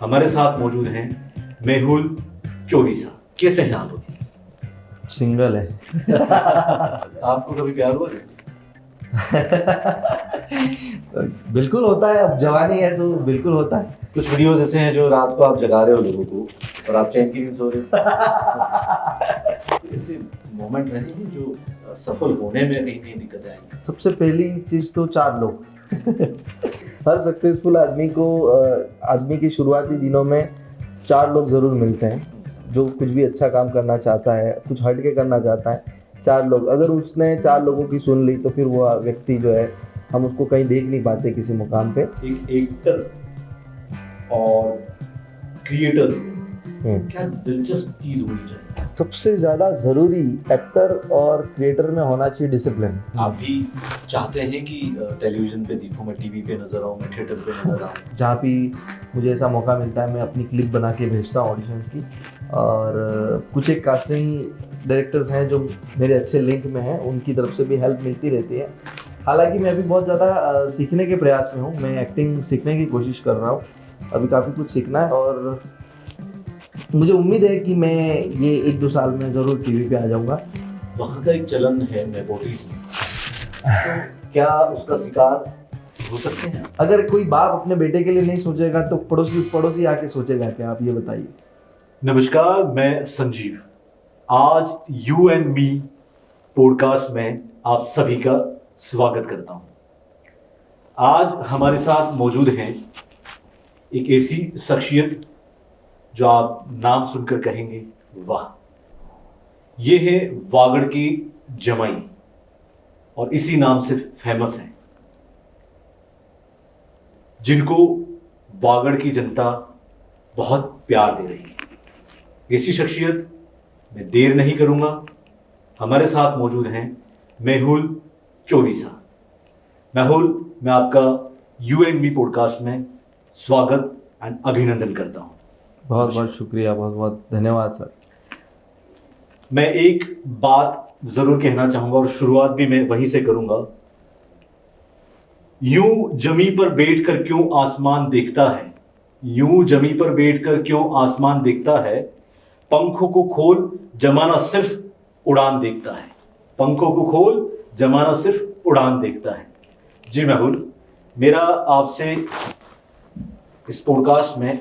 हमारे साथ मौजूद हैं मेहुल चोरीसा। कैसे हैं आप? सिंगल है। आपको कभी प्यार हुआ? बिल्कुल होता है, अब जवानी है तो बिल्कुल होता है। कुछ वीडियोस ऐसे हैं जो रात को आप जगा रहे हो लोगों को और आप चैन की नींद सो रहे हो। ऐसे मोमेंट रहे हैं जो सफल होने में कहीं कहीं दिक्कतें आई? सबसे पहली चीज तो 4 लोग। हर सक्सेसफुल आदमी की शुरुआती दिनों में 4 लोग जरूर मिलते हैं जो कुछ भी अच्छा काम करना चाहता है, कुछ हट के करना चाहता है। 4 लोग, अगर उसने 4 लोगों की सुन ली तो फिर वो व्यक्ति जो है, हम उसको कहीं देख नहीं पाते किसी मुकाम पे। एक एक्टर और क्रिएटर क्या दिलचस्प चीज होनी चाहिए? सबसे ज्यादा जरूरी एक्टर और क्रिएटर में होना चाहिए डिसिप्लिन। आप भी चाहते हैं कि टेलीविजन पे दिखूं, मैं टीवी पे नजर आऊं, मैं थिएटर पे नजर आऊं? जहाँ भी मुझे ऐसा मौका मिलता है मैं अपनी क्लिप बना के भेजता हूँ ऑडिशंस की। और कुछ एक कास्टिंग डायरेक्टर्स हैं जो मेरे अच्छे लिंक में हैं, उनकी तरफ से भी हेल्प मिलती रहती है। हालांकि मैं अभी बहुत ज़्यादा सीखने के प्रयास में हूँ, मैं एक्टिंग सीखने की कोशिश कर रहा हूँ। अभी काफ़ी कुछ सीखना है और मुझे उम्मीद है कि मैं ये 1-2 साल में ज़रूर टीवी पे आ जाऊँगा। वहाँ का एक चलन है नेपोटिज्म, तो क्या उसका शिकार हो सकते हैं? अगर कोई बाप अपने बेटे के लिए नहीं सोचेगा तो पड़ोसी पड़ोसी आके सोचेगा क्या, आप ये बताइए। नमस्कार, मैं संजीव। आज यू एंड मी पॉडकास्ट में आप सभी का स्वागत करता हूं। आज हमारे साथ मौजूद हैं एक ऐसी शख्सियत जो आप नाम सुनकर कहेंगे वाह। ये है वागड़ की जमाई और इसी नाम से फेमस है, जिनको वागड़ की जनता बहुत प्यार दे रही है। ऐसी शख्सियत मैं देर नहीं करूंगा, हमारे साथ मौजूद हैं मेहुल चोरीसा। मेहुल, मैं आपका यू एंड मी पॉडकास्ट में स्वागत एंड अभिनंदन करता हूं। बहुत बहुत शुक्रिया, बहुत बहुत धन्यवाद सर। मैं एक बात जरूर कहना चाहूंगा और शुरुआत भी मैं वहीं से करूंगा। यूं जमी पर बैठकर क्यों आसमान देखता है, यूं जमी पर बैठकर क्यों आसमान देखता है, पंखों को खोल जमाना सिर्फ उड़ान देखता है, पंखों को खोल जमाना सिर्फ उड़ान देखता है। जी मेहुल, मेरा आपसे इस पॉडकास्ट में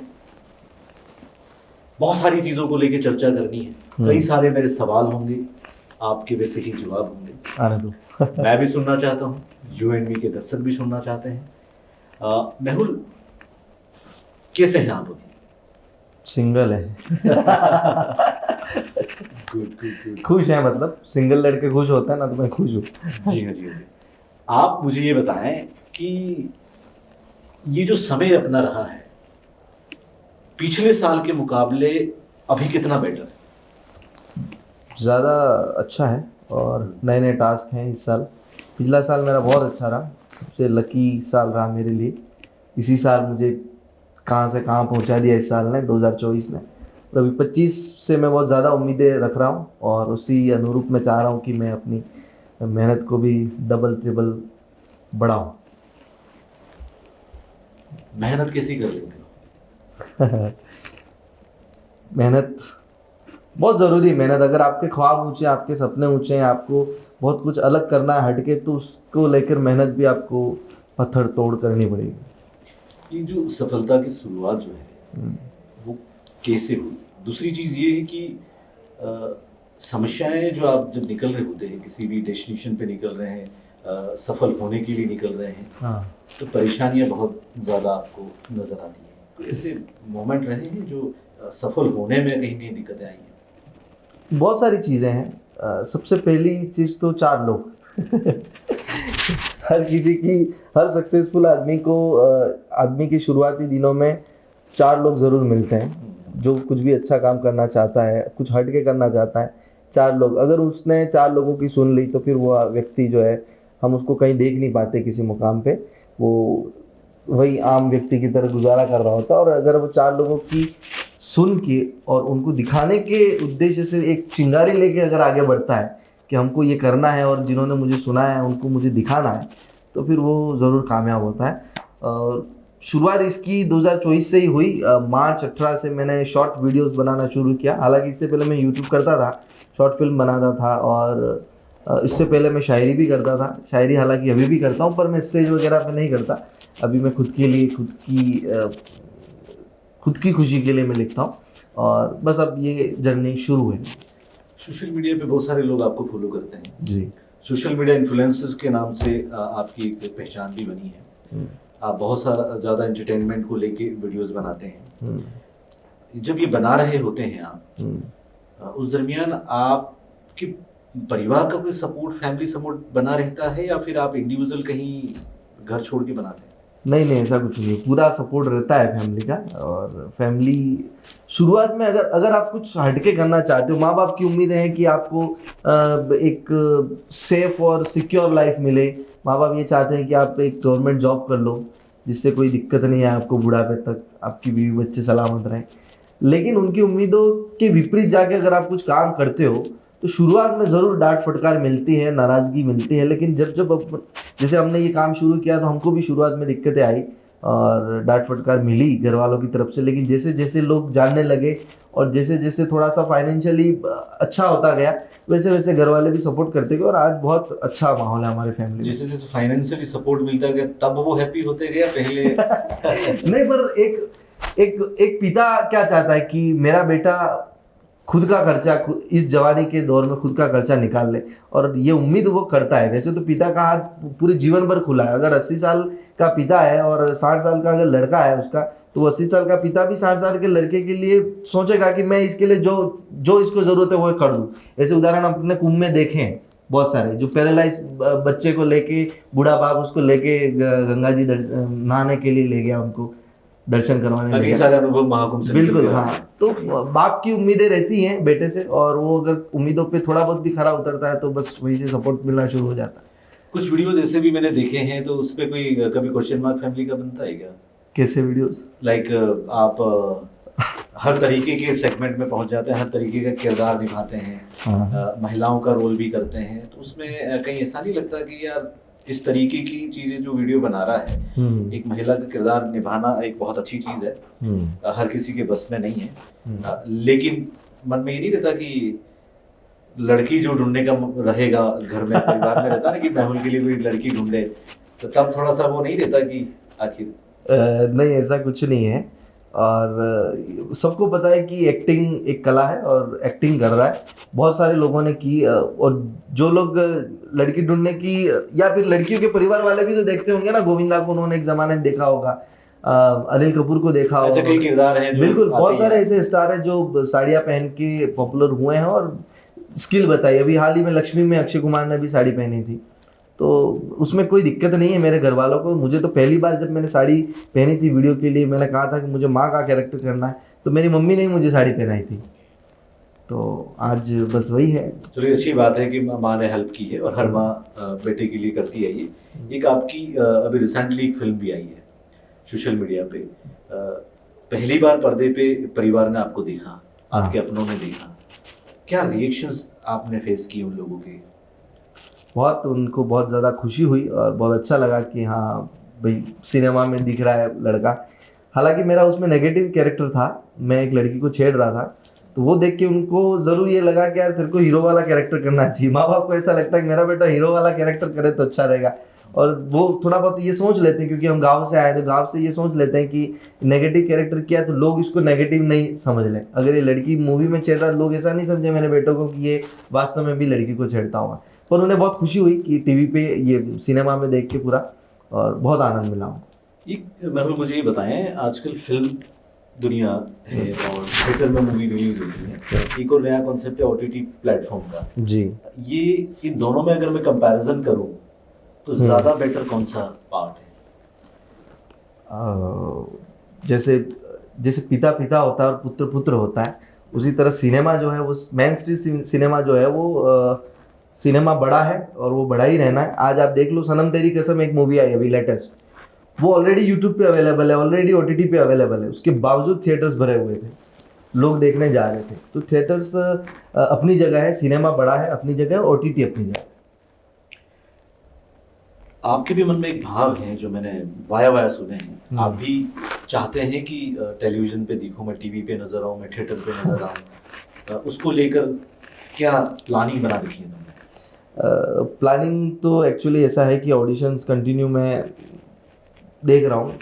बहुत सारी चीजों को लेकर चर्चा करनी है। कई सारे मेरे सवाल होंगे, आपके वैसे ही जवाब होंगे। आने दो। मैं भी सुनना चाहता हूँ, यू एंड मी के दर्शक भी सुनना चाहते हैं। मेहुल, कैसे हैं आप अभी? सिंगल है। Good good good. खुश है, मतलब सिंगल लड़के खुश होता है ना, तो मैं खुश हूँ। जी हाँ, जी हाँ। आप मुझे ये बताएं कि ये जो समय अपना रहा है, पिछले साल के मुकाबले अभी कितना बेटर है? ज़्यादा अच्छा है और नए नए टास्क हैं इस साल। पिछला साल मेरा बहुत अच्छा रहा, सबसे लकी साल रहा मेरे लिए। इसी साल मुझे कहाँ से कहाँ पहुँचा दिया इस साल ने, 2024 ने। और अभी 25 से मैं बहुत ज़्यादा उम्मीदें रख रहा हूँ और उसी अनुरूप मैं चाह रहा हूँ कि मैं अपनी मेहनत को भी डबल ट्रिपल बढ़ाऊँ। मेहनत कैसी कर लेंगे? मेहनत बहुत ज़रूरी है। मेहनत, अगर आपके ख्वाब ऊंचे, आपके सपने ऊंचे हैं, आपको बहुत कुछ अलग करना है हटके, तो उसको लेकर मेहनत भी आपको पत्थर तोड़ करनी पड़ेगी। ये जो सफलता की शुरुआत जो है वो कैसे हुई? दूसरी चीज ये है कि समस्याएं जो आप जब निकल रहे होते हैं, किसी भी डेस्टिनेशन पे निकल रहे हैं, सफल होने के लिए निकल रहे हैं, हाँ, तो परेशानियां बहुत ज़्यादा आपको नज़र आती हैं। तो ऐसे मोमेंट रहे हैं जो सफल होने में कहीं कहीं दिक्कतें आई हैं? बहुत सारी चीज़ें हैं। सबसे पहली चीज़ तो 4 लोग। हर सक्सेसफुल आदमी की शुरुआती दिनों में 4 लोग ज़रूर मिलते हैं जो कुछ भी अच्छा काम करना चाहता है, कुछ हट के करना चाहता है। 4 लोग, अगर उसने 4 लोगों की सुन ली तो फिर वो व्यक्ति जो है, हम उसको कहीं देख नहीं पाते किसी मुकाम पे। वो वही आम व्यक्ति की तरह गुजारा कर रहा होता है। और अगर वो 4 लोगों की सुन के और उनको दिखाने के उद्देश्य से एक चिंगारी लेके अगर आगे बढ़ता है कि हमको ये करना है और जिन्होंने मुझे सुना है उनको मुझे दिखाना है, तो फिर वो ज़रूर कामयाब होता है। और शुरुआत इसकी 2024 से ही हुई। मार्च 18 से मैंने शॉर्ट वीडियोस बनाना शुरू किया। हालांकि इससे पहले मैं यूट्यूब करता था, शॉर्ट फिल्म बनाता था, और इससे पहले मैं शायरी भी करता था। शायरी हालांकि अभी भी करता हूँ, पर मैं स्टेज वगैरह पे नहीं करता। अभी मैं खुद के लिए, खुद की खुशी के लिए मैं लिखता हूँ, और बस अब ये जर्नी शुरू है। सोशल मीडिया पे बहुत सारे लोग आपको फॉलो करते हैं। जी। सोशल मीडिया इन्फ्लुएंसर्स के नाम से आपकी एक पहचान भी बनी है। हम्म, आप बहुत ज़्यादा एंटरटेनमेंट को लेके वीडियोस बनाते हैं। हम्म, जब ये बना रहे होते हैं आप, हम्म। उस दरमियान आपके परिवार का कोई सपोर्ट, फैमिली सपोर्ट बना रहता है, या फिर आप इंडिविजुअल कहीं घर छोड़ के बनाते हैं? नहीं नहीं, ऐसा कुछ नहीं, पूरा सपोर्ट रहता है फैमिली का। और फैमिली शुरुआत में अगर अगर आप कुछ हटके करना चाहते हो, माँ बाप की उम्मीद है कि आपको एक सेफ और सिक्योर लाइफ मिले। माँ बाप ये चाहते हैं कि आप एक गवर्नमेंट जॉब कर लो, जिससे कोई दिक्कत नहीं है आपको बुढ़ापे तक, आपकी बीवी बच्चे सलामत रहें। लेकिन उनकी उम्मीदों के विपरीत जाके अगर आप कुछ काम करते हो, तो शुरुआत में जरूर डांट फटकार मिलती है, नाराजगी मिलती है। लेकिन जब जैसे हमने ये काम शुरू किया, तो हमको भी शुरुआत में दिक्कतें आई और डांट फटकार मिली घर वालों की तरफ से। लेकिन जैसे जैसे लोग जानने लगे, और जैसे जैसे थोड़ा सा फाइनेंशियली अच्छा होता गया, वैसे वैसे घर वाले भी सपोर्ट करते गए, और आज बहुत अच्छा माहौल है हमारे फैमिली में। जैसे जैसे फाइनेंशियली सपोर्ट मिलता गया, तब वो हैप्पी होते गए पहले? नहीं, पर एक पिता क्या चाहता है कि मेरा बेटा खुद का खर्चा इस जवानी के दौर में खुद का खर्चा निकाल ले, और ये उम्मीद वो करता है। वैसे तो पिता का हाथ पूरे जीवन भर खुला है। अगर 80 साल का पिता है और 60 साल का अगर लड़का है उसका, तो 80 साल का पिता भी 60 साल के लड़के के लिए सोचेगा कि मैं इसके लिए जो जो इसको जरूरत है वो कर दूं। ऐसे उदाहरण अपने कुंभ में देखे हैं बहुत सारे, जो पैरालाइज बच्चे को लेके बूढ़ा बाप उसको लेके गंगा जी नहाने के लिए ले गया, उनको दर्शन करवाने ले कई गया। सारे अनुभव महाकुंभ से बिल्कुल, निकल के हाँ। तो बाप की उम्मीदें रहती हैं बेटे से, और वो अगर उम्मीदों पे थोड़ा बहुत भी खरा उतरता है, तो बस वहीं से सपोर्ट मिलना शुरू हो जाता है। कुछ वीडियोस ऐसे भी मैंने देखे हैं, तो उस पे कोई कभी क्वेश्चन मार्क फैमिली का बनता है क्या? कैसे वीडियोस? लाइक आप हर तरीके के सेगमेंट में पहुंच जाते हैं, हर तरीके का किरदार निभाते हैं, हाँ। महिलाओं का रोल भी करते हैं, तो उसमें कहीं ऐसा नहीं लगता कि यार इस तरीके की चीजें जो वीडियो बना रहा है, एक महिला का किरदार निभाना एक बहुत अच्छी चीज है, हर किसी के बस में नहीं है, लेकिन मन में ये नहीं रहता कि लड़की जो ढूंढने का रहेगा घर में, परिवार में रहता ना कि महल के लिए कोई लड़की ढूंढे, तो तब थोड़ा सा वो नहीं रहता कि आखिर? नहीं, ऐसा कुछ नहीं है। और सबको पता है कि एक्टिंग एक कला है, और एक्टिंग कर रहा है बहुत सारे लोगों ने की। और जो लोग लड़की ढूंढने की, या फिर लड़कियों के परिवार वाले भी तो देखते होंगे ना, गोविंदा को उन्होंने एक जमाने में देखा होगा, अनिल कपूर को देखा ऐसे होगा। कई किरदार हैं जो बिल्कुल, बहुत आते सारे हैं। ऐसे स्टार हैं जो साड़ियाँ पहन के पॉपुलर हुए हैं और स्किल बताई। अभी हाल ही में लक्ष्मी में अक्षय कुमार ने भी साड़ी पहनी थी, तो उसमें कोई दिक्कत नहीं है मेरे घर वालों को। मुझे तो पहली बार जब मैंने साड़ी पहनी थी वीडियो के लिए, मैंने कहा था कि मुझे माँ का कैरेक्टर करना है, तो मेरी मम्मी ने ही मुझे साड़ी पहनाई थी। तो आज बस वही है। चलिए, अच्छी बात है कि माँ ने हेल्प की है, और हर माँ बेटे के लिए करती है ये। एक आपकी अभी रिसेंटली एक फिल्म भी आई है सोशल मीडिया पे, पहली बार पर्दे पे परिवार ने आपको देखा, आपके अपनों ने देखा, क्या रिएक्शंस आपने फेस किए उन लोगों के? बहुत, उनको बहुत ज़्यादा खुशी हुई और बहुत अच्छा लगा कि हाँ भाई सिनेमा में दिख रहा है लड़का। हालांकि मेरा उसमें नेगेटिव कैरेक्टर था, मैं एक लड़की को छेड़ रहा था, तो वो देख के उनको जरूर ये लगा कि यार तेरे को हीरो वाला कैरेक्टर करना चाहिए। माँ बाप को ऐसा लगता है कि मेरा बेटा हीरो वाला कैरेक्टर करे तो अच्छा रहेगा, और वो थोड़ा बहुत ये सोच लेते हैं, क्योंकि हम गांव से आए, तो गांव से ये सोच लेते हैं कि नेगेटिव कैरेक्टर किया तो लोग इसको नेगेटिव नहीं समझ लें। अगर ये लड़की मूवी में छेड़ रहा, लोग ऐसा नहीं समझे मेरे बेटों को कि ये वास्तव में भी लड़की को छेड़ता हुआ। पर उन्हें बहुत खुशी हुई कि टीवी पे, ये सिनेमा में देख के पूरा, और बहुत आनंद मिला उनको। मेहुल, मुझे ये बताएं, आजकल फिल्म दुनिया है और थिएटर में मूवी रिलीज होती है, एक और नया कॉन्सेप्ट है ओटीटी प्लेटफॉर्म का जी। ये इन दोनों में अगर मैं कंपैरिजन करूं, तो ज्यादा बेटर कौन सा पार्ट है? जैसे जैसे पिता पिता होता है और पुत्र पुत्र होता है, उसी तरह सिनेमा जो है वो मेन स्ट्रीम सिनेमा जो है वो सिनेमा बड़ा है, और वो बड़ा ही रहना है। आज आप देख लो, सनम तेरी कसम एक मूवी आई अभी लेटेस्ट, वो ऑलरेडी यूट्यूब पे अवेलेबल है, ऑलरेडी ओटीटी पे अवेलेबल है, उसके बावजूद थिएटर्स भरे हुए थे, लोग देखने जा रहे थे। तो थिएटर्स अपनी जगह है, सिनेमा बड़ा है अपनी जगह, ओटीटी अपनी जगह। आपके भी मन में एक भाव है जो मैंने वाया वाया सुने हैं, आप भी चाहते हैं कि टेलीविजन पे दिखूं, मैं टीवी पे नजर आऊं, मैं थिएटर पे नजर आऊं, उसको लेकर क्या प्लानिंग बना रखी है तुमने? प्लानिंग तो एक्चुअली ऐसा है कि ऑडिशंस कंटिन्यू मैं देख रहा हूँ,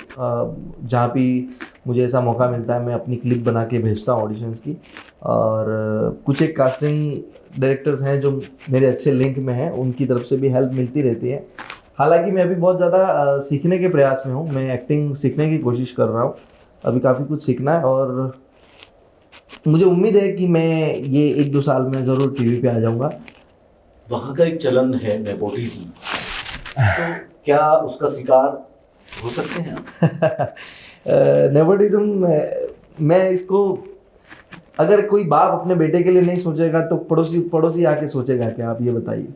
जहाँ भी मुझे ऐसा मौका मिलता है मैं अपनी क्लिप बना के भेजता हूँ ऑडिशंस की। और कुछ एक कास्टिंग डायरेक्टर्स हैं जो मेरे अच्छे लिंक में हैं, उनकी तरफ से भी हेल्प मिलती रहती है। हालांकि मैं अभी बहुत ज़्यादा सीखने के प्रयास में हूँ, मैं एक्टिंग सीखने की कोशिश कर रहा हूँ, अभी काफ़ी कुछ सीखना है। और मुझे उम्मीद है कि मैं ये 1-2 साल में ज़रूर टीवी पे आ जाऊँगा। वहाँ का एक चलन है नेपोटिज्म, तो क्या उसका शिकार हो सकते हैं आप? नेपोटिज्म, मैं इसको, अगर कोई बाप अपने बेटे के लिए नहीं सोचेगा तो पड़ोसी पड़ोसी आके सोचेगा क्या, आप ये बताइए।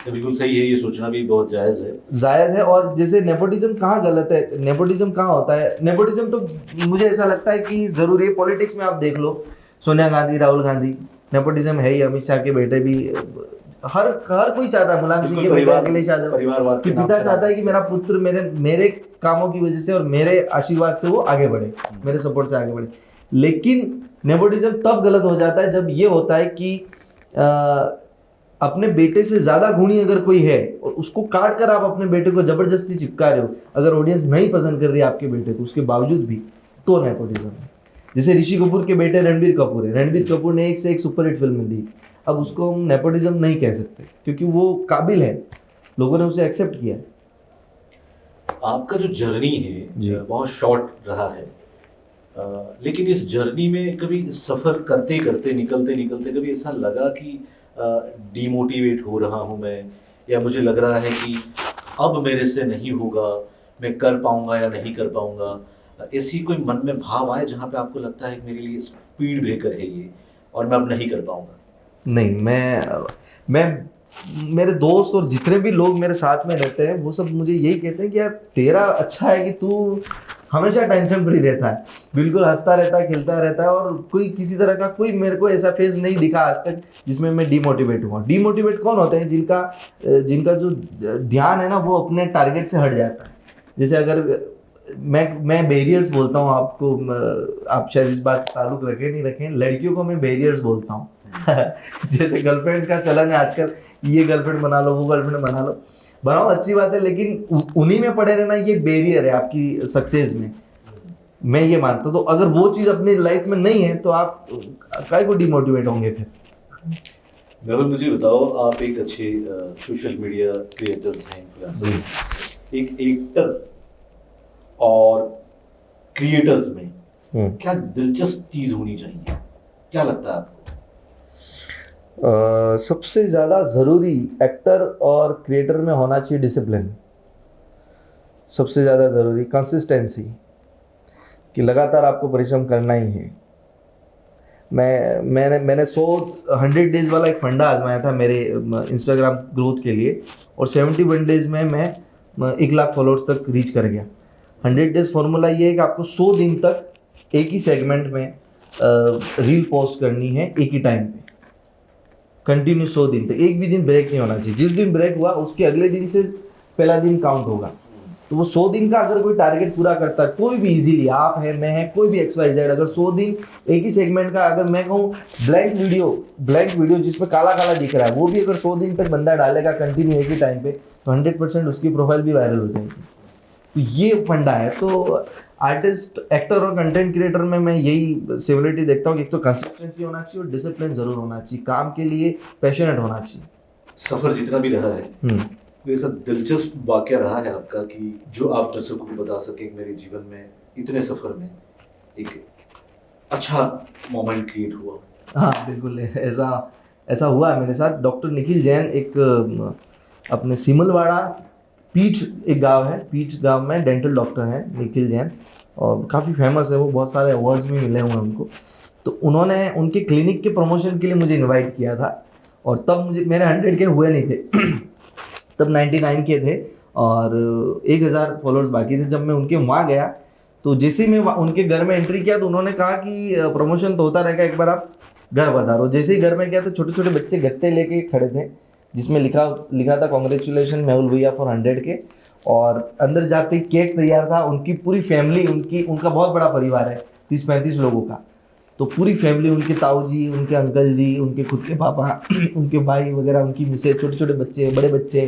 तो बिल्कुल सही है, ये सोचना भी बहुत जायज़ है। जायज है। और जैसे नेपोटिज्म कहाँ गलत है, नेपोटिज्म कहाँ होता है, नेपोटिज्म तो मुझे ऐसा लगता है कि जरूर है। पॉलिटिक्स में आप देख लो, सोनिया गांधी, राहुल गांधी, नेपोटिज्म है ही। अमित शाह के बेटे भी, हर हर कोई चाहता है, मुलायम सिंह के बेटे अखिलेश यादव, परिवारवाद कि के नाम पिता से चाहता है कि मेरा पुत्र मेरे मेरे कामों की वजह से और मेरे आशीर्वाद से वो आगे बढ़े, मेरे सपोर्ट से आगे बढ़े। लेकिन नेपोटिज्म तब गलत हो जाता है जब ये होता है कि अपने बेटे से ज्यादा गुणी अगर कोई है और उसको काट कर आप अपने बेटे को जबरदस्ती चिपका रहे हो, अगर ऑडियंस नहीं पसंद कर रही है आपके बेटे को उसके बावजूद भी, तो नेपोटिज्म है। जैसे ऋषि कपूर के बेटे रणबीर कपूर है, रणबीर कपूर ने एक से एक सुपरहिट फिल्म दी, अब उसको हम नेपोटिज्म नहीं कह सकते क्योंकि वो काबिल है, लोगों ने उसे एक्सेप्ट किया। आपका जो जर्नी जी। है बहुत शॉर्ट रहा है, लेकिन इस जर्नी में कभी सफ़र करते करते, निकलते निकलते कभी ऐसा लगा कि डिमोटिवेट हो रहा हूँ मैं, या मुझे लग रहा है कि अब मेरे से नहीं होगा, मैं कर पाऊंगा या नहीं कर पाऊंगा, ऐसी कोई मन में भाव आए जहाँ पे आपको लगता है कि मेरे लिए स्पीड ब्रेकर है ये और मैं अब नहीं कर पाऊंगा? नहीं, मैं मेरे दोस्त और जितने भी लोग मेरे साथ में रहते हैं वो सब मुझे यही कहते हैं कि यार तेरा अच्छा है कि तू हमेशा टेंशन फ्री रहता है, बिल्कुल हंसता रहता है, खिलता रहता है, और कोई किसी तरह का कोई मेरे को ऐसा फेज नहीं दिखा आज तक जिसमें मैं डिमोटिवेट हुआ। डिमोटिवेट कौन होते हैं? जिनका जो ध्यान है ना वो अपने टारगेट से हट जाता है। जैसे अगर मैं बैरियर्स बोलता हूँ आपको, आप शायद इस बात से ताल्लुक रखें नहीं रखें, लड़कियों को मैं बैरियर्स बोलता हूँ। जैसे गर्लफ्रेंड्स का चलन है आजकल, ये गर्लफ्रेंड बना लो, वो गर्लफ्रेंड बना लो, बनाओ अच्छी बात है, लेकिन उन्हीं में पड़े रहना ये बैरियर है आपकी सक्सेस में, मैं ये मानता हूँ। तो अगर वो चीज अपनी लाइफ में नहीं है तो आप काय को डिमोटिवेट होंगे फिर। मेहुल, मुझे बताओ, आप एक अच्छे सोशल मीडिया क्रिएटर्स हैं, इन्फ्लुएंसर हैं, एक एक्टर और क्रिएटर्स में क्या दिलचस्प चीज होनी चाहिए, क्या लगता है आपको? सबसे ज्यादा जरूरी एक्टर और क्रिएटर में होना चाहिए डिसिप्लिन, सबसे ज्यादा जरूरी कंसिस्टेंसी, कि लगातार आपको परिश्रम करना ही है। मैंने 100 डेज वाला एक फंडा आजमाया था मेरे इंस्टाग्राम ग्रोथ के लिए, और 71 डेज में मैं 1 लाख फॉलोअर्स तक रीच कर गया। 100 डेज फॉर्मूला ये है कि आपको 100 दिन तक एक ही सेगमेंट में रील पोस्ट करनी है, एक ही टाइम पे कंटिन्यू 100 दिन तक, एक भी दिन ब्रेक नहीं होना चाहिए। जिस दिन ब्रेक हुआ उसके अगले दिन से पहला दिन काउंट होगा। तो वो 100 दिन का अगर कोई टारगेट पूरा करता है, कोई भी इजीली, आप है, मैं है, कोई भी XYZ, अगर 100 दिन एक ही सेगमेंट का, अगर मैं कहूँ ब्लैंक वीडियो जिसमें काला काला दिख रहा है, वो भी अगर 100 दिन तक बंदा डालेगा कंटिन्यू एक ही टाइम पे, तो 100% उसकी प्रोफाइल भी वायरल हो जाएगी। तो ये फंडा है। तो आर्टिस्ट, एक्टर और कंटेंट क्रिएटर में मैं यही सिमिलरिटी देखता हूँ कि एक तो कंसिस्टेंसी होना चाहिए और डिसिप्लिन जरूर होना चाहिए, काम के लिए पैशनेट होना चाहिए। सफर जितना भी रहा है, कोई ऐसा दिलचस्प वाकया रहा है आपका कि जो आप दर्शकों को बता सके, मेरे जीवन में इतने सफर में एक अच्छा मोमेंट क्रिएट हुआ? हाँ बिल्कुल, ऐसा हुआ है मेरे साथ। डॉक्टर निखिल जैन, एक अपने सिमलवाड़ा, पीठ एक गांव है, पीठ गांव में डेंटल डॉक्टर हैं निखिल जैन, और काफ़ी फेमस है वो, बहुत सारे अवार्ड्स भी मिले हुए हैं उनको। तो उन्होंने उनके क्लिनिक के प्रमोशन के लिए मुझे इनवाइट किया था, और तब मुझे, मेरे 100 के हुए नहीं थे तब 99 के थे और 1000 फॉलोअर्स बाकी थे। जब मैं उनके वहाँ गया तो जैसे ही मैं उनके घर में एंट्री किया तो उन्होंने कहा कि प्रमोशन तो होता रहेगा, एक बार आप घर पधारो। जैसे ही घर में गया तो छोटे छोटे बच्चे गत्ते लेके खड़े थे जिसमें लिखा था कॉन्ग्रेचुलेशन मेहुल भैया फॉर 100 के। और अंदर जाते ही केक तैयार था, उनकी पूरी फैमिली, उनका बहुत बड़ा परिवार है, 30-35 लोगों का। तो पूरी फैमिली, उनके ताऊ जी, उनके अंकल जी, उनके खुद के पापा, उनके भाई वगैरह, उनकी मिसेज, छोटे छोटे बच्चे, बड़े बच्चे,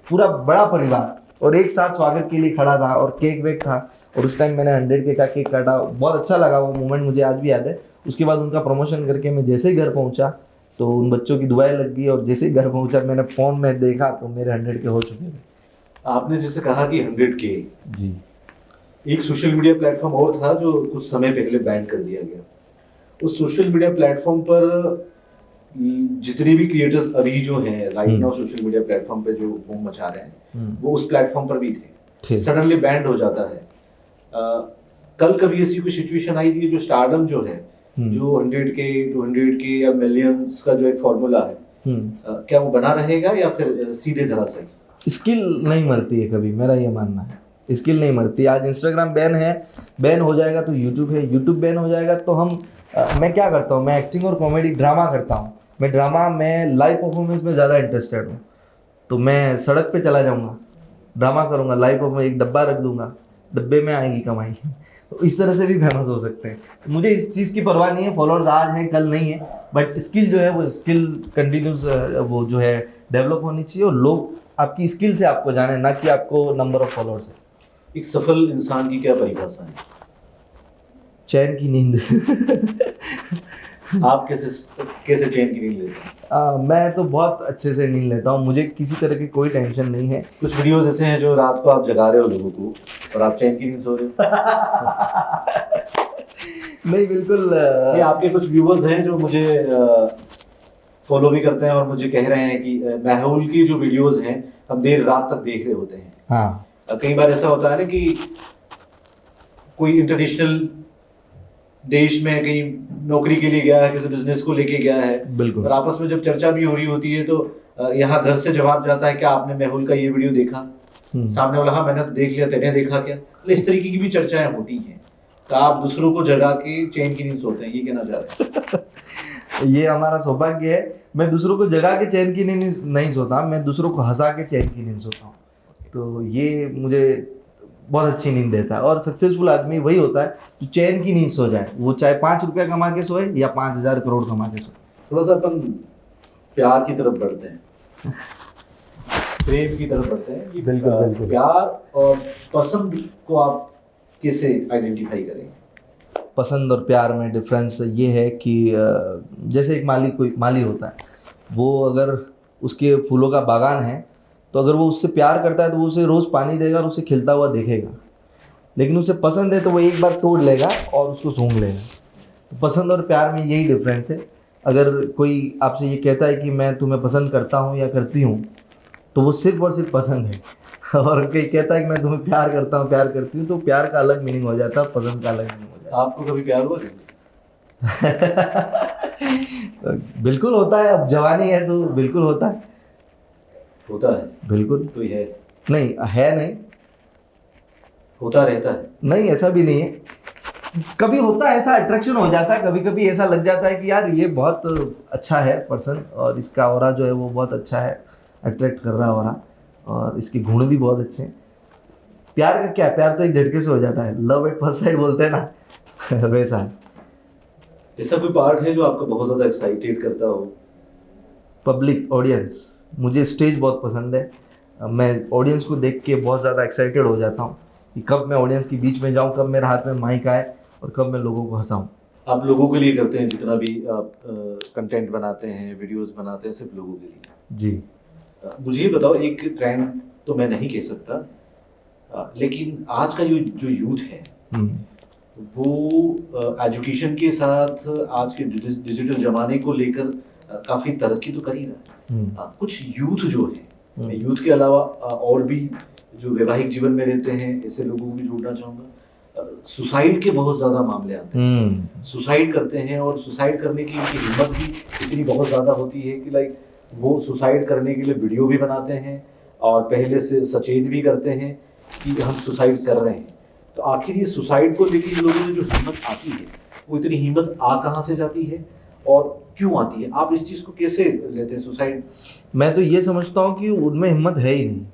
पूरा बड़ा परिवार और एक साथ स्वागत के लिए खड़ा था और केक वेक था। और उस टाइम मैंने 100K का केक काटा, बहुत अच्छा लगा वो मोमेंट, मुझे आज भी याद है। उसके बाद उनका प्रमोशन करके मैं जैसे ही घर पहुंचा तो उन बच्चों की दुआएं लग गई, और जैसे ही घर पहुंचा मैंने फोन में देखा तो मेरे 100K हो चुके थे। आपने जैसे कहा कि 100K, जी। एक सोशल मीडिया प्लेटफॉर्म और था जो कुछ समय पहले बैन कर दिया गया। उस सोशल मीडिया प्लेटफॉर्म पर जितने भी क्रिएटर्स अभी जो हैं right now social media platform पे जो बूम मचा रहे हैं, वो उस प्लेटफॉर्म पर भी थे। सडनली बैंड हो जाता है। कल कभी ऐसी कोई सिचुएशन आई थी जो स्टारडम जो है, जो 100K 200K या मिलियंस का जो एक फॉर्मूला है, क्या वो बना रहेगा या फिर सीधे धराशायी? स्किल नहीं मरती है कभी, मेरा ये मानना है। स्किल नहीं मरती। आज इंस्टाग्राम बैन है, बैन हो जाएगा तो यूट्यूब है, यूट्यूब बैन हो जाएगा तो मैं क्या करता हूँ, मैं एक्टिंग और कॉमेडी ड्रामा करता हूँ। मैं लाइव परफॉर्मेंस में ज़्यादा इंटरेस्टेड हूँ। तो मैं सड़क पे चला जाऊँगा, ड्रामा करूँगा, लाइव परफॉर्मेंस, एक डब्बा रख दूंगा, डब्बे में आएगी कमाई। तो इस तरह से भी फेमस हो सकते हैं। मुझे इस चीज़ की परवाह नहीं है, फॉलोअर्स आज हैं कल नहीं है, बट स्किल जो है वो स्किल कंटिन्यूस वो जो है डेवलप होनी चाहिए, और लोग आपकी स्किल से आपको जाने, ना कि आपको नंबर ऑफ फॉलोअर्स से। एक सफल इंसान की क्या परिभाषा है? चैन की नींद। आप कैसे चैन की नींद लेते हैं? मैं तो बहुत अच्छे से नींद लेता हूँ, मुझे किसी तरह की कोई टेंशन नहीं है। कुछ वीडियोस ऐसे हैं जो रात को आप जगा रहे हो लोगों को और आप चैन की नींद सो रहे हो। नहीं, बिल्कुल। ये आपके कुछ व्यूअर्स हैं जो मुझे फॉलो भी करते हैं और मुझे कह रहे हैं कि मेहुल की जो वीडियोस हैं हम देर रात तक देख रहे होते हैं। हाँ। कई बार ऐसा होता है ना कि कोई इंटरनेशनल देश में कहीं नौकरी के लिए गया है, किसी बिजनेस को लेके गया है, बिल्कुल। और आपस में जब चर्चा भी हो रही होती है तो यहाँ घर से जवाब जाता है कि आपने मेहुल का ये वीडियो देखा? सामने वाला, हाँ मैंने तो देख लिया, तेने देखा क्या? इस तरीके की भी चर्चाएं होती हैं। तो आप दूसरों को जगा के चैन की नींद सोते हैं, ये कहना चाह रहे हैं? ये हमारा सौभाग्य है। मैं दूसरों को जगा के चैन की नींद नहीं सोता, मैं दूसरों को हंसा के चैन की नींद सोता हूँ। तो ये मुझे बहुत अच्छी नींद देता है। और सक्सेसफुल आदमी वही होता है जो चैन की नींद सो जाए, वो चाहे 5 रुपया कमा के सोए या 5,000 करोड़ कमा के सोए। थोड़ा सा अपन प्यार की तरफ बढ़ते हैं, प्रेम की तरफ बढ़ते हैं। ये बिल्कुल। प्यार और पसंद को आप कैसे आइडेंटिफाई करेंगे? पसंद और प्यार में डिफरेंस ये है कि जैसे एक माली होता है, वो अगर उसके फूलों का बागान है तो अगर वो उससे प्यार करता है तो वो उसे रोज पानी देगा और उसे खिलता हुआ देखेगा। लेकिन उसे पसंद है तो वो एक बार तोड़ लेगा और उसको सूंघ लेगा। तो पसंद और प्यार में यही डिफरेंस है। अगर कोई आपसे ये कहता है कि मैं तुम्हें पसंद करता हूँ या करती हूँ, तो वो सिर्फ और सिर्फ पसंद है। और कोई कहता है कि मैं तुम्हें प्यार करता हूँ, प्यार करती हूँ, तो प्यार का अलग मीनिंग हो जाता है, पसंद का अलग मीनिंग हो जाता आपको कभी प्यार हुआ? है। बिल्कुल होता है, अब जवानी है तो बिल्कुल होता है। होता है? बिल्कुल। तो है नहीं है, नहीं होता रहता है। नहीं, ऐसा भी नहीं है। कभी होता है, ऐसा अट्रैक्शन हो जाता है, कभी कभी ऐसा लग जाता है कि यार ये बहुत अच्छा है पर्सन, और इसका ऑरा जो है वो बहुत अच्छा है, अट्रैक्ट कर रहा ऑरा, और इसके गुण भी बहुत अच्छे हैं। प्यार का क्या है, प्यार तो एक झटके से हो जाता है, लव एट फर्स्ट साइट बोलते हैं ना। वैसा है। ऐसा कोई पार्ट है जो आपको बहुत ज्यादा एक्साइटेड करता हो? Public, audience. मुझे स्टेज बहुत पसंद है। मैं ऑडियंस को देख के बहुत ज़्यादा एक्साइटेड हो जाता हूँ कि कब मैं ऑडियंस के बीच में जाऊँ, कब मेरे हाथ में माइक आए और कब मैं लोगों को हंसाऊँ। आप लोगों के लिए करते हैं जितना भी आप कंटेंट बनाते हैं, वीडियोस बनाते हैं, सिर्फ लोगों के लिए? जी। मुझे ये बताओ, एक ट्रेंड तो मैं नहीं कह सकता, लेकिन आज का जो यूथ है वो एजुकेशन के साथ आज के डिजिटल जमाने को लेकर काफी तरक्की तो कर ही रहा है। कुछ यूथ जो है, यूथ के अलावा और भी जो वैवाहिक जीवन में रहते हैं, ऐसे लोगों को भी जोड़ना चाहूंगा। सुसाइड के बहुत ज्यादा मामले आते हैं, सुसाइड करते हैं, और सुसाइड करने की उनकी हिम्मत भी इतनी बहुत ज्यादा होती है कि लाइक वो सुसाइड करने के लिए वीडियो भी बनाते हैं और पहले से सचेत भी करते हैं कि हम सुसाइड कर रहे हैं। तो आखिर ये सुसाइड को लेकर लोगों में जो हिम्मत आती है, वो इतनी हिम्मत कहाँ से जाती है और क्यों आती है? आप इस चीज को कैसे लेते हैं, सुसाइड? मैं तो ये समझता हूँ कि उनमें हिम्मत है ही नहीं।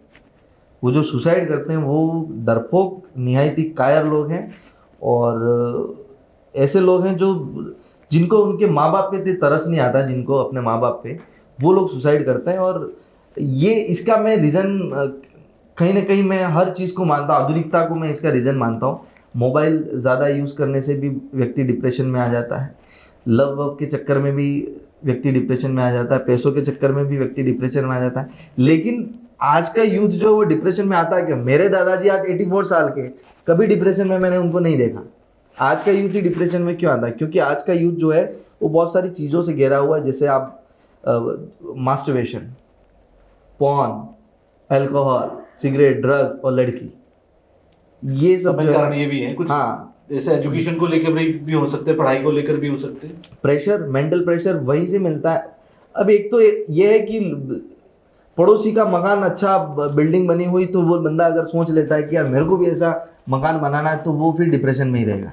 वो जो सुसाइड करते हैं वो डरपोक निहायती कायर लोग हैं, और ऐसे लोग हैं जो जिनको उनके माँ बाप पे तरस नहीं आता, जिनको अपने माँ बाप पे, वो लोग सुसाइड करते हैं। और ये इसका मैं रीज़न कहीं ना कहीं मैं हर चीज़ को मानता हूँ, आधुनिकता को मैं इसका रीज़न मानता हूँ। मोबाइल ज़्यादा यूज़ करने से भी व्यक्ति डिप्रेशन में आ जाता है, लव वव के चक्कर में भी व्यक्ति डिप्रेशन में आ जाता है, पैसों के चक्कर में भी व्यक्ति डिप्रेशन में आ जाता है। लेकिन आज का यूथ जो वो डिप्रेशन में आता है क्या? मेरे दादाजी आज 84 साल के, कभी डिप्रेशन में मैंने उनको नहीं देखा। आज का यूथ ही डिप्रेशन में क्यों आता है? क्योंकि आज का यूथ जो है वो बहुत सारी चीज़ों से घिरा हुआ है, जैसे आप masturbation, porn, alcohol, cigarette, drug और लड़की, ये सब जो कारण है। ये भी है कुछ, हाँ, जैसे एजुकेशन को लेकर भी हो सकते हैं, पढ़ाई को लेकर भी हो सकते हैं। प्रेशर, मेंटल प्रेशर वहीं से मिलता है। अब एक तो ये है कि पड़ोसी का मकान अच्छा बिल्डिंग बनी हुई, तो वो बंदा अगर सोच लेता है कि यार मेरे को भी ऐसा मकान बनाना है, तो वो फिर डिप्रेशन में ही रहेगा।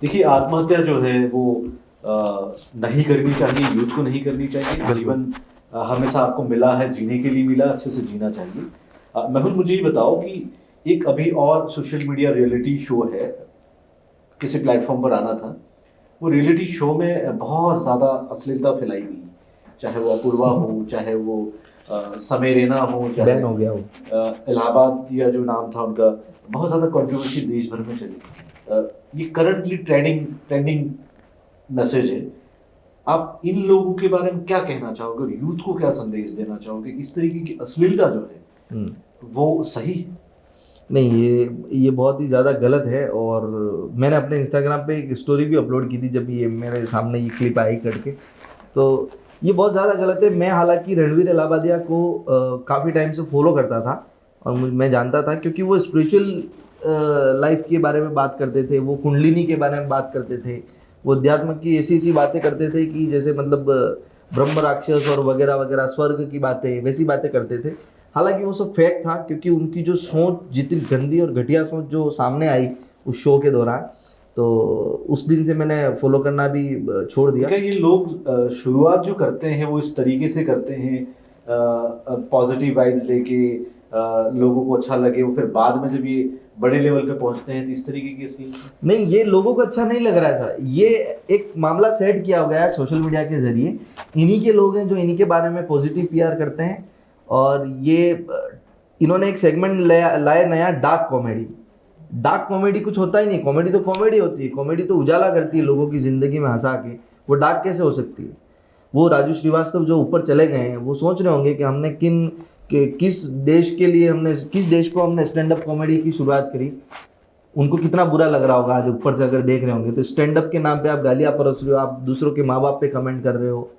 देखिए, आत्महत्या जो है वो नहीं करनी चाहिए, यूथ को नहीं करनी चाहिए। बिल्कुल। जीवन हमेशा आपको मिला है, जीने के लिए मिला, अच्छे से जीना चाहिए। मेहुल, मुझे ये बताओ कि एक अभी और सोशल मीडिया रियलिटी शो है, किसी प्लेटफॉर्म पर आना था। वो रियलिटी शो में बहुत ज़्यादा अश्लीलता फैलाई गई, चाहे वो अपूर्वा हो, चाहे वो समय रैना हो, चाहे बैन हो गया वो। इलाहाबाद या जो नाम था उनका, बहुत ज़्यादा कंट्रोवर्सी देश भर में चली। ये करंटली ट्रेंडिंग मैसेज है। आप इन लोगों के बारे में क्या कहना चाहोगे और यूथ को क्या संदेश देना चाहोगे? इस तरीके की अश्लीलता जो है वो सही है? नहीं, ये बहुत ही ज़्यादा गलत है। और मैंने अपने इंस्टाग्राम पे एक स्टोरी भी अपलोड की थी जब ये मेरे सामने ये क्लिप आई करके। तो ये बहुत ज़्यादा गलत है। मैं हालांकि रणवीर इलाहाबादिया को काफ़ी टाइम से फॉलो करता था, और मैं जानता था, क्योंकि वो स्पिरिचुअल लाइफ के बारे में बात करते थे, वो कुंडलिनी के बारे में बात करते थे, वो अध्यात्म की ऐसी ऐसी बातें करते थे कि जैसे मतलब ब्रह्म राक्षस और वगैरह वगैरह, स्वर्ग की बातें, वैसी बातें करते थे। हालांकि वो सब फेक था, क्योंकि उनकी जो सोच, जितनी गंदी और घटिया सोच जो सामने आई उस शो के दौरान, तो उस दिन से मैंने फॉलो करना भी छोड़ दिया। क्या ये लोग शुरुआत जो करते हैं वो इस तरीके से करते हैं, पॉजिटिव वाइब्स लेके, लोगों को अच्छा लगे, वो फिर बाद में जब ये बड़े लेवल पे पहुंचते हैं तो इस तरीके की असली? नहीं, ये लोगों को अच्छा नहीं लग रहा था। ये एक मामला सेट किया गया है सोशल मीडिया के जरिए। इन्हीं के लोग हैं जो इन्हीं के बारे में पॉजिटिव पीआर करते हैं, और ये इन्होंने एक सेगमेंट लाया नया, डार्क कॉमेडी। डार्क कॉमेडी कुछ होता ही नहीं, कॉमेडी तो कॉमेडी होती है, कॉमेडी तो उजाला करती है लोगों की जिंदगी में हंसा के, वो डार्क कैसे हो सकती है? वो राजू श्रीवास्तव जो ऊपर चले गए हैं, वो सोच रहे होंगे कि हमने किस देश के लिए, हमने किस देश को हमने स्टैंड अप कॉमेडी की शुरुआत करी। उनको कितना बुरा लग रहा होगा आज ऊपर से अगर देख रहे होंगे। तो स्टैंड अप के नाम पे आप गालियां परोस रहे हो, आप दूसरों के माँ बाप पे कमेंट कर रहे हो,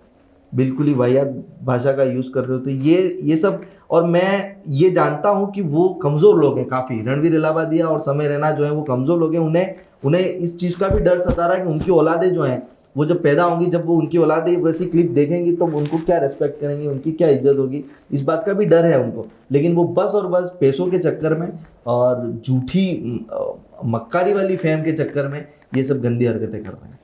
बिल्कुल ही वाहियात भाषा का यूज कर रहे हो। तो ये सब, और मैं ये जानता हूँ कि वो कमजोर लोग हैं काफी। रणवीर इलाहाबादिया और समय रैना जो है वो कमजोर लोग हैं। उन्हें इस चीज का भी डर सता रहा है कि उनकी औलादें जो हैं वो जब पैदा होंगी, जब वो उनकी औलादें वैसी क्लिप देखेंगी तो उनको क्या रेस्पेक्ट करेंगी, उनकी क्या इज्जत होगी, इस बात का भी डर है उनको। लेकिन वो बस और बस पैसों के चक्कर में और झूठी मक्कारी वाली फेम के चक्कर में ये सब गंदी हरकतें कर रहे हैं।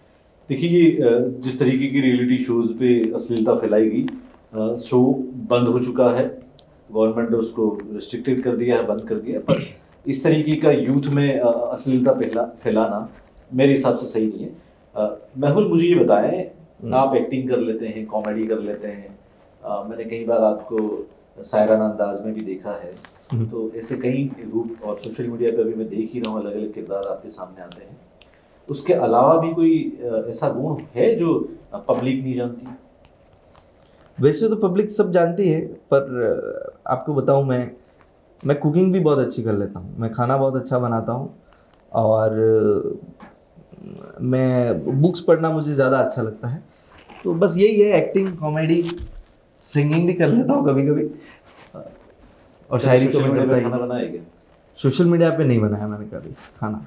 देखिए, ये जिस तरीके की रियलिटी शोज पे अश्लीलता फैलाई गई, शो बंद हो चुका है, गवर्नमेंट ने उसको रिस्ट्रिक्टेड कर दिया है, बंद कर दिया है। पर इस तरीके का यूथ में अश्लीलता फैलाना मेरे हिसाब से सही नहीं है। मेहुल, मुझे ये बताएं, आप एक्टिंग कर लेते हैं, कॉमेडी कर लेते हैं, मैंने कई बार आपको सायराना अंदाज में भी देखा है, तो ऐसे कई रूप और सोशल मीडिया पे भी मैं देख ही रहा हूँ, अलग अलग किरदार आपके सामने आते हैं। उसके अलावा भी कोई ऐसा गुण है जो पब्लिक नहीं जानती? वैसे तो पब्लिक सब जानती है, पर आपको बताऊं, मैं कुकिंग भी बहुत अच्छी कर लेता हूँ, मैं खाना बहुत अच्छा बनाता हूँ, और मैं बुक्स पढ़ना मुझे ज़्यादा अच्छा लगता है। तो बस यही है, एक्टिंग, कॉमेडी, सिंगिंग भी कर लेता हूँ कभी कभी, और शायरी तो मैं करता ही। खाना बनाया क्या? सोशल मीडिया पे नहीं बनाया मैंने कभी खाना।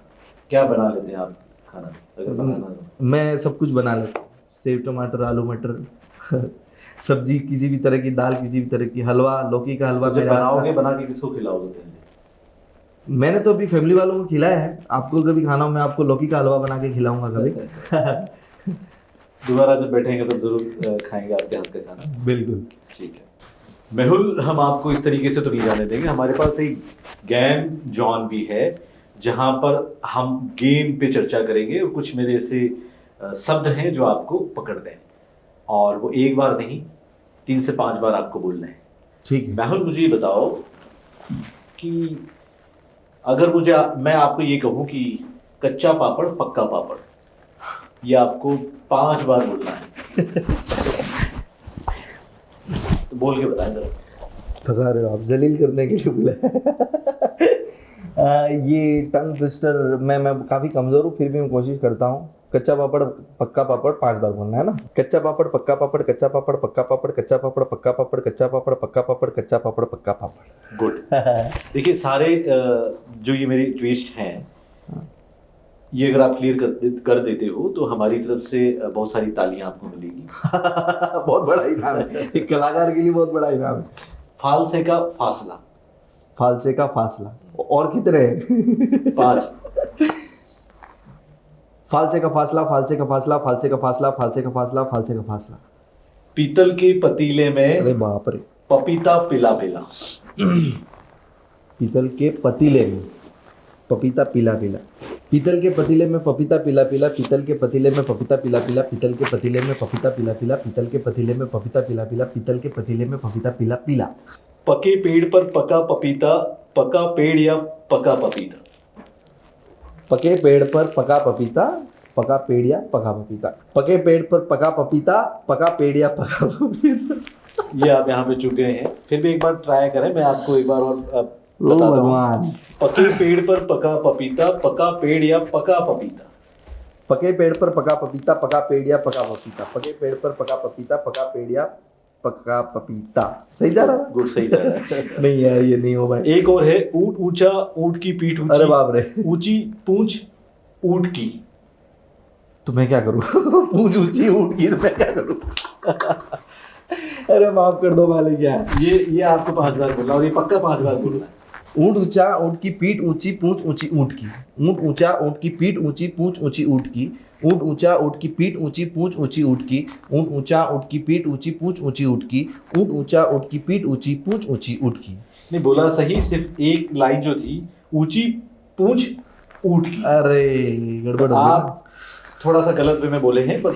क्या बना लेते हैं आप खाना, अगर बनाना हो? मैं सब कुछ बना लेता हूँ, सेव टमाटर, आलू मटर सब्जी, किसी भी तरह की दाल, किसी भी तरह की, हलवा, लौकी का हलवा। तो जब बनाओगे, बना के किसको खिलाओगे पहले? मैंने तो अभी फैमिली वालों को खिलाया है। आपको कभी खाना हो, मैं आपको लौकी का हलवा बना के खिलाऊंगा कभी। दोबारा जब बैठेंगे तो जरूर खाएंगे आपके हाथ का खाना। बिल्कुल। ठीक है। मेहुल, हम आपको इस तरीके से तो नहीं जाने देंगे। हमारे पास एक गेम जॉन भी है जहां पर हम गेम पे चर्चा करेंगे और कुछ मेरे ऐसे शब्द हैं जो आपको पकड़ने हैं और वो एक बार नहीं 3 से 5 बार आपको बोलना है। ठीक है। मेहुल, मुझे ये बताओ कि अगर मैं आपको ये कहूं कि कच्चा पापड़ पक्का पापड़, ये आपको 5 बार बोलना है, तो बोल के बताएं जरा। फंसा रहे हो आप, जलील करने के लिए बोला। ये टंग ट्विस्टर मैं काफी कमजोर हूँ, फिर भी मैं कोशिश करता हूँ। कच्चा पापड़ पक्का पापड़ 5 बार बोलना है ना। कच्चा पापड़ पक्का पापड़, कच्चा पापड़ पक्का पापड़, कच्चा पापड़ पक्का पापड़, कच्चा पापड़ पक्का पापड़, कच्चा पापड़ पक्का पापड़। गुड। देखिए, सारे जो ये मेरी ट्विस्ट हैं, ये अगर आप क्लियर कर देते हो तो हमारी तरफ से बहुत सारी तालियां आपको मिलेगी। बहुत बड़ा इनाम है, एक कलाकार के लिए बहुत बड़ा इनाम है। फालसे का फासला। फालसे का फासला। और कितने हैं? 5। फालसे का फासला, फालसे का फासला, फालसे का फासला, फालसे का फासला, फालसे का फासला। पीतल के पतीले में अरे बाप रे। पपीता पिला पिला। पीतल के पतीले में पपीता पीला पीला। पीतल के पतीले में पपीता पीला पीला, पीतल के पतीले में पपीता पीला पीला, पीतल के पतीले में पपीता पीला पीला, पीतल के पतीले में पपीता पीला पीला, पीतल के पतीले में पपीता पीला पीला। पके पेड़ पर पका पपीता, पका पेड़ या पका पपीता। पके पेड़ पर पका पपीता, पका पेड़ या पका पपीता। पके पेड़ पर पका पपीता, पका पेड़ या पका पपीता। ये आप यहाँ पे चुक गए हैं, फिर भी एक बार ट्राई करें, मैं आपको एक बार और ओ बताता हूँ। भगवान। पके पेड़ पर पका पपीता, पका पेड़ या पका पपीता। पके पेड़ पर पका पपीता, पका पेड़ या पका पपीता। पके पेड़ पर पका पपीता, पका पेड़ या पका पपीता। सही जा रहा है? गुड, सही जा रहा है। नहीं यार, ये नहीं हो भाई। एक और है, ऊंट ऊंचा ऊंट की पीठ ऊंची। अरे बाप रे। ऊंची पूंछ ऊंट की। तो मैं क्या करूं? पूंछ ऊंची ऊंट की, तो मैं क्या करूं? अरे माफ कर दो मालिक यार। ये आपको 5 बार बोलना और ये पक्का 5 बार बोलना है। ऊंट ऊंचा ऊंट की पीठ ऊंची पूंछ ऊंची ऊंट की। ऊंट ऊंचा ऊंट की पीठ ऊंची पूंछ ऊंची ऊंट की। ऊंट ऊंचा ऊंट की पीठ ऊंची पूंछ ऊंची ऊंट की। ऊंट ऊंचा ऊंट की पीठ ऊंची पूंछ ऊंची ऊंट की। ऊंट ऊंचा ऊंट की पीठ ऊंची पूंछ ऊंची ऊंट की। नहीं बोला सही, सिर्फ एक लाइन जो थी, ऊंची पूंछ ऊंट की। अरे गड़बड़ हो गई ना। आप थोड़ा सा गलत वे में बोले हैं, पर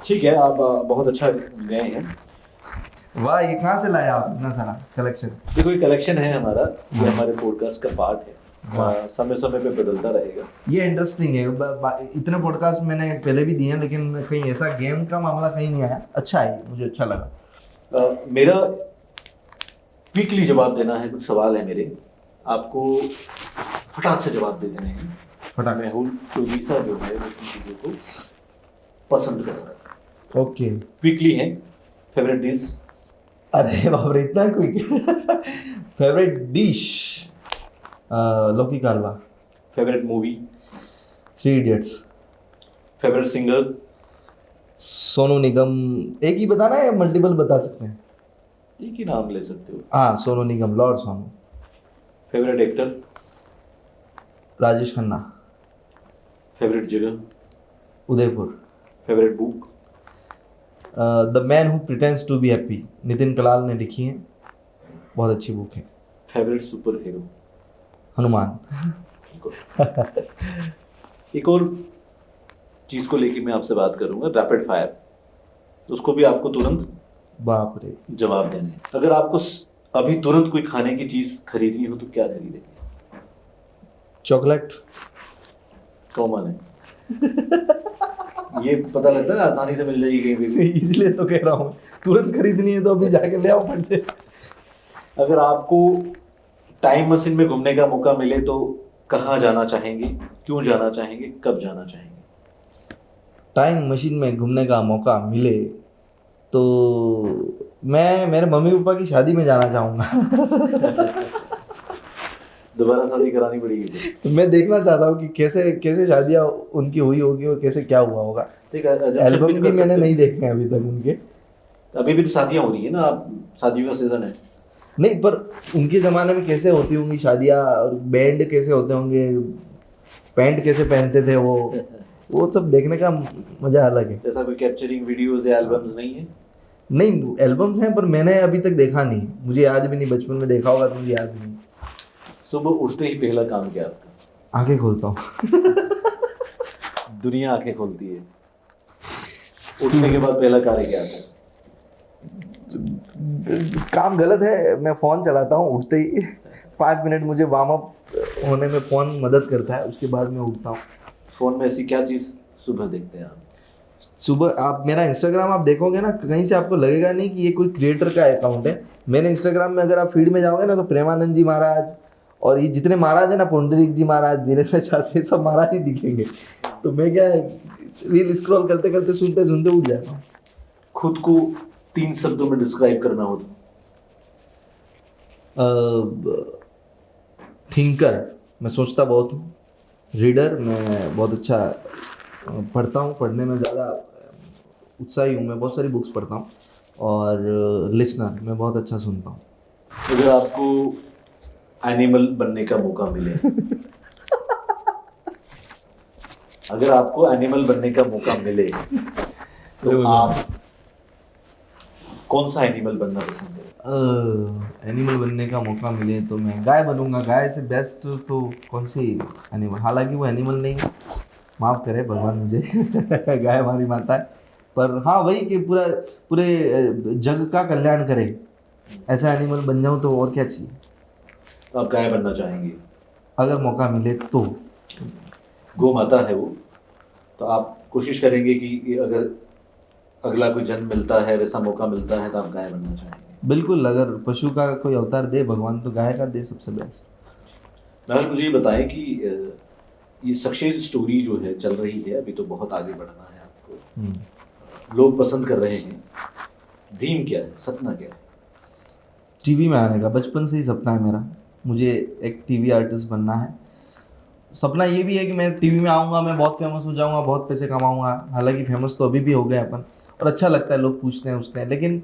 ठीक है, आप बहुत अच्छा गए हैं। वाह, ये कहाँ से लाया आप इतना सारा कलेक्शन? देखो, ये कलेक्शन है हमारा, ये हमारे पॉडकास्ट का पार्ट वाह। है, समय समय पे बदलता रहेगा। ये इंटरेस्टिंग है। इतने पॉडकास्ट मैंने पहले भी दिए हैं, लेकिन कहीं ऐसा गेम का मामला कहीं नहीं आया। अच्छा है, मुझे अच्छा लगा। मेरा क्विकली जवाब देना है, कुछ सवाल है मेरे, आपको फटाक से जवाब दे देने हैं। फटाक से। मेहुल चोलीसा जो है वो चीज़ों को पसंद करता है। ओके। क्विकली है। Favourite dish. अरे बाप रे, इतना क्विक। फेवरेट डिश लौकी का हलवा। Favourite movie. 3 idiots. Favourite singer. Sonu Nigam. एक ही बताना है या मल्टीपल बता सकते हैं? एक ही नाम ले सकते हो। हाँ, Sonu Nigam, lord Sonu. Favourite actor. Rajesh Khanna. Favourite जगह। Udaipur. Favourite book. The man who pretends to be happy, Nitin Kalal ने लिखी है, बहुत अच्छी बुक है। Favourite superhero. हनुमान। एक और चीज को लेके मैं आपसे बात करूंगा, रैपिड फायर, उसको भी आपको तुरंत बाप रे। जवाब देने हैं। अगर आपको अभी तुरंत कोई खाने की चीज खरीदनी हो तो क्या खरीदेंगे? चॉकलेट। कॉमन है। ये पता लगता है आसानी से मिल जाएगी कहीं पे। इसलिए तो कह रहा हूँ, तुरंत खरीदनी है तो अभी जाके ले आओ फट से। अगर आपको टाइम मशीन में घूमने का मौका मिले तो कहाँ जाना चाहेंगे, क्यों जाना चाहेंगे, कब जाना चाहेंगे? टाइम मशीन में घूमने का मौका मिले तो मैं मेरे मम्मी पापा की शादी में जाना चाहूंगा। दोबारा शादी करानी पड़ेगी। मैं देखना चाहता हूँ कि कैसे कैसे शादियाँ उनकी हुई होगी और कैसे क्या हुआ होगा। ठीक है, एल्बम भी मैंने नहीं देखे हैं अभी तक उनके। अभी भी तो शादियां हो रही है ना, आप शादियों का सीजन है। नहीं, पर उनके जमाने में कैसे होती होंगी शादियाँ, और बैंड कैसे होते होंगे, पैंट कैसे पहनते थे वो सब देखने का मजा अलग है। जैसा कोई कैप्चरिंग वीडियोस या एल्बम्स नहीं है? नहीं, एल्बम्स हैं पर मैंने अभी तक देखा नहीं, मुझे याद भी नहीं, बचपन में देखा होगा तो मुझे याद नहीं। सुबह उठते ही पहला काम क्या आपका? आंखें खोलता हूँ। दुनिया आंखें खोलती है, उठने के बाद पहला कार्य क्या आता है? काम गलत है, मैं फोन चलाता हूँ उठते ही। 5 मिनट मुझे वार्म अप होने में फोन मदद करता है, उसके बाद मैं उठता हूँ। फोन में ऐसी क्या चीज सुबह देखते हैं आप? सुबह आप मेरा इंस्टाग्राम आप देखोगे ना, कहीं से आपको लगेगा नहीं कि ये कोई क्रिएटर का अकाउंट है। मेरे इंस्टाग्राम में अगर आप फीड में जाओगे ना, तो प्रेमानंद जी महाराज और ये जितने महाराज है ना, पुंडरीक जी महाराज, धीरेन्द्र चाचा, सब महाराज ही दिखेंगे। तो मैं क्या रील स्क्रॉल करते करते सुनते सुनते उठ जाता हूँ। खुद को 3 शब्दों में डिस्क्राइब करना हो तो? थिंकर, मैं सोचता बहुत हूँ। रीडर, मैं बहुत अच्छा पढ़ता हूँ, पढ़ने में ज़्यादा उत्साही हूँ, मैं बहुत सारी बुक्स पढ़ता हूँ। और लिसनर, मैं बहुत अच्छा सुनता हूँ। अगर आपको एनिमल बनने का मौका मिले, अगर आपको एनिमल बनने का मौका मिले तो आप कौन सा एनिमल बनना पसंद करें? एनिमल बनने का मौका मिले तो मैं गाय बनूंगा। गाय से बेस्ट तो कौन सी एनिमल, हालांकि वो एनिमल नहीं है, माफ करे भगवान मुझे। गाय हमारी माता है, पर हाँ वही कि पूरा पूरे जग का कल्याण करे, ऐसा एनिमल बन जाऊं तो और क्या चाहिए। तो आप गाय बनना चाहेंगे? अगर मौका मिले तो। गौ माता है वो, तो आप कोशिश करेंगे कि अगर अगला कोई जन्म मिलता है, वैसा मौका मिलता है, तो आप गाय बनना चाहेंगे? बिल्कुल, अगर पशु का कोई अवतार दे भगवान तो गाय का दे, सबसे बेस्ट। नाल मुझे ये बताएं कि ये सक्सेस स्टोरी जो है चल रही है, अभी तो बहुत आगे बढ़ना है आपको, लोग पसंद कर रहे हैं, ड्रीम क्या है, सपना क्या है? टीवी में आने का बचपन से ही सपना है मेरा, मुझे एक टीवी आर्टिस्ट बनना है। सपना ये भी है कि मैं टीवी में आऊँगा, मैं बहुत फेमस हो जाऊँगा, बहुत पैसे कमाऊँगा। हालांकि फेमस तो अभी भी हो गए अपन, और अच्छा लगता है, लोग पूछते हैं उसने, लेकिन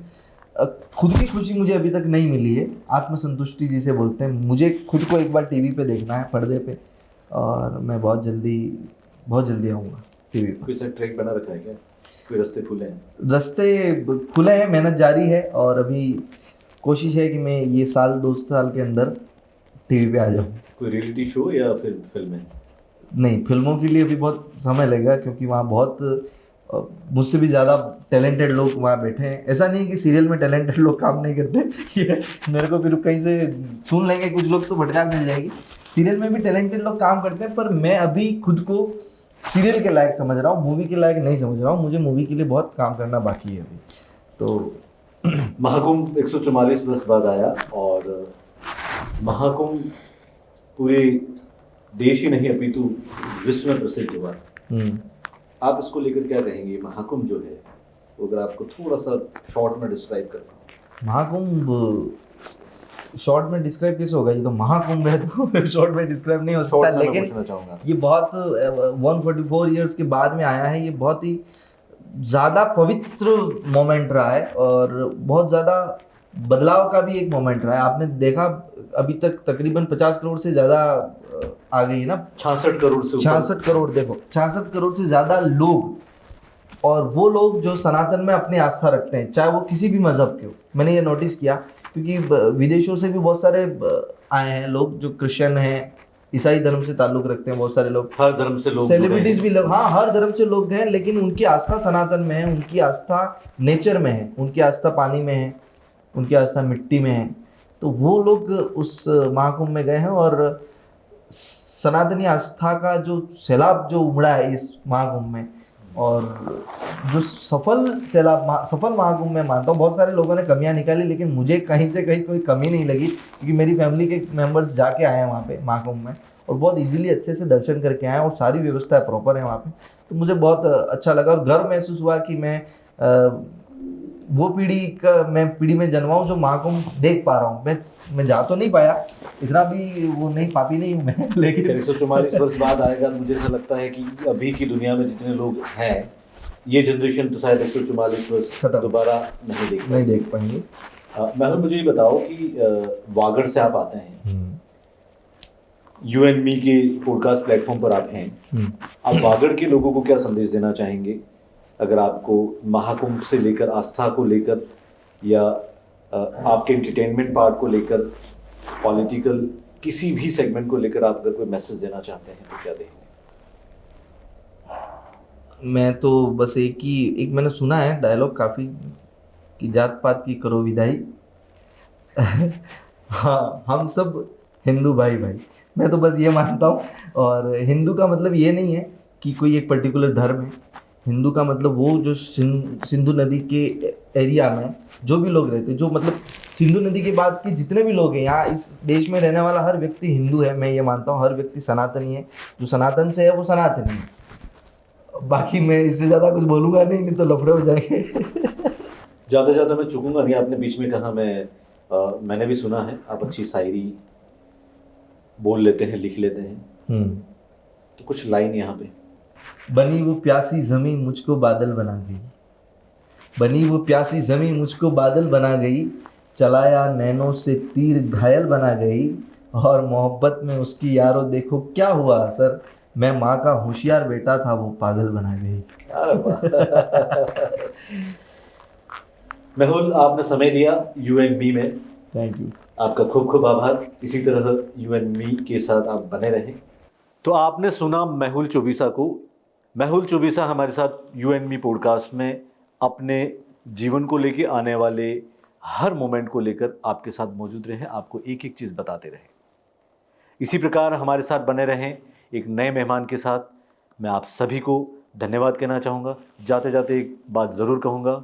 खुद की खुशी मुझे अभी तक नहीं मिली है। आत्मसंतुष्टि जिसे बोलते हैं, मुझे खुद को एक बार टीवी पे देखना है, पर्दे पे, और मैं बहुत जल्दी आऊँगा टीवी पर। कोई सा ट्रैक बना रखा है क्या? कोई रास्ते खुले हैं? रास्ते खुले हैं, मेहनत जारी है, और अभी कोशिश है कि मैं ये साल 2 साल के अंदर टीवी पे आ जाऊँ। कोई रियलिटी शो या फिर फिल्में? नहीं, फिल्मों के लिए भी बहुत समय लगेगा, क्योंकि वहाँ बहुत मुझसे भी ज़्यादा टैलेंटेड लोग वहाँ बैठे हैं। ऐसा नहीं है कि सीरियल में टैलेंटेड लोग काम नहीं करते। ये मेरे को फिर कहीं से सुन लेंगे कुछ लोग तो भटकान मिल जाएगी। सीरियल में भी टैलेंटेड लोग काम करते हैं, पर मैं अभी खुद को सीरियल के लायक समझ रहा हूँ, मूवी के लायक नहीं समझ रहा हूँ। मुझे मूवी के लिए बहुत काम करना बाकी है अभी तो। महाकुंभ 144 वर्ष बाद आया, और महाकुंभ पूरे देश ही नहीं अपितु विश्व में प्रसिद्ध हुआ। आप इसको लेकर क्या कहेंगे? महाकुंभ जो है, वो अगर आपको थोड़ा सा शॉर्ट में डिस्क्राइब करना हो। महाकुंभ शॉर्ट में डिस्क्राइब कैसे होगा, ये तो महाकुंभ है, तो शॉर्ट में डिस्क्राइब नहीं हो सकता। लेकिन पूछना चाहूंगा, ये बहुत 144 ईयर्स के बाद में आया है, ये बहुत ही ज़्यादा पवित्र मोमेंट रहा है, और बहुत ज़्यादा बदलाव का भी एक मोमेंट रहा है। आपने देखा अभी तक तकरीबन 50 करोड़ से ज़्यादा आ गई है ना, 66 करोड़ से 66 करोड़, देखो 66 करोड़ से ज़्यादा लोग, और वो लोग जो सनातन में अपनी आस्था रखते हैं, चाहे वो किसी भी मजहब के हो। मैंने ये नोटिस किया, क्योंकि विदेशों से भी बहुत सारे आए हैं लोग जो क्रिश्चियन हैं, ईसाई धर्म से ताल्लुक रखते हैं, बहुत सारे लोग, हर धर्म से लोग, सेलिब्रिटीज भी लोग, हाँ हर धर्म से लोग हैं, लेकिन उनकी आस्था सनातन में है, उनकी आस्था नेचर में है, उनकी आस्था पानी में है, उनकी आस्था मिट्टी में है। तो वो लोग उस महाकुंभ में गए हैं, और सनातनी आस्था का जो सैलाब जो उमड़ा है इस महाकुंभ में, और जो सफल महाकुंभ में मानता हूँ। बहुत सारे लोगों ने कमियां निकाली, लेकिन मुझे कहीं से कहीं कोई कमी नहीं लगी, क्योंकि मेरी फैमिली के मेंबर्स जाके आए हैं वहाँ पे महाकुंभ में, और बहुत इजीली अच्छे से दर्शन करके आए हैं, और सारी व्यवस्था प्रॉपर है वहाँ पे। तो मुझे बहुत अच्छा लगा, और गर्व महसूस हुआ कि मैं वो पीढ़ी में जन्मा हूँ जो महाकुंभ देख पा रहा हूँ। मैं जा तो नहीं पाया, इतना भी वो नहीं, पापी नहीं हूँ मैं, लेकिन 144 वर्ष बाद आएगा। मुझे ऐसा लगता है कि अभी की दुनिया में जितने लोग हैं, ये जनरेशन तो शायद 144 वर्ष दोबारा नहीं देख पाएंगे। मैडम मुझे ये बताओ कि वागड़ से आप आते हैं, यू एंड मी के पॉडकास्ट प्लेटफॉर्म पर आप हैं, आप वागड़ के लोगों को क्या संदेश देना चाहेंगे? अगर आपको महाकुंभ से लेकर, आस्था को लेकर या आपके एंटरटेनमेंट पार्ट को लेकर, पॉलिटिकल किसी भी सेगमेंट को लेकर आप अगर कोई मैसेज देना चाहते हैं तो क्या देंगे? मैं तो बस एक मैंने सुना है डायलॉग काफी, कि जात पात की करो विदाई। हाँ, हम सब हिंदू भाई भाई। मैं तो बस ये मानता हूँ। और हिंदू का मतलब ये नहीं है कि कोई एक पर्टिकुलर धर्म है। हिंदू का मतलब वो जो सिंधु नदी के एरिया में जो भी लोग रहते हैं, जो मतलब सिंधु नदी के बाद के जितने भी लोग हैं यहाँ इस देश में रहने वाला, हर व्यक्ति हिंदू है। मैं ये मानता हूँ हर व्यक्ति सनातनी है। जो सनातन से है वो सनातनी है। बाकी मैं इससे ज्यादा कुछ बोलूंगा नहीं तो लफड़े हो जाएंगे। ज़्यादा ज़्यादा मैं चुकूंगा नहीं। आपने बीच में कहा, मैंने भी सुना है आप अच्छी शायरी बोल लेते हैं, लिख लेते हैं, तो कुछ लाइन यहाँ पे। बनी वो प्यासी जमी मुझको बादल बना गई, बनी वो प्यासी जमी मुझको बादल बना गई, चलाया नैनों से तीर घायल बना गई, और मोहब्बत में उसकी यारो देखो क्या हुआ असर, मैं माँ का होशियार बेटा था वो पागल बना गई। अरे वाह। मेहुल, आपने समय दिया यू एंड मी में। Thank you. आपका खूब खूब आभार। इसी तरह यू एंड मी के साथ आप बने रहें। तो आपने सुना मेहुल चौबीसा को। मेहुल चौबीसा हमारे साथ यू एंड मी पॉडकास्ट में अपने जीवन को लेके, आने वाले हर मोमेंट को लेकर आपके साथ मौजूद रहे, आपको एक एक चीज़ बताते रहे। इसी प्रकार हमारे साथ बने रहें एक नए मेहमान के साथ। मैं आप सभी को धन्यवाद कहना चाहूँगा। जाते जाते एक बात ज़रूर कहूँगा,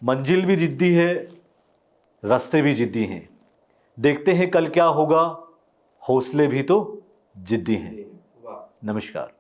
मंजिल भी जिद्दी है, रास्ते भी जिद्दी हैं, देखते हैं कल क्या होगा, हौसले भी तो जिद्दी हैं। नमस्कार।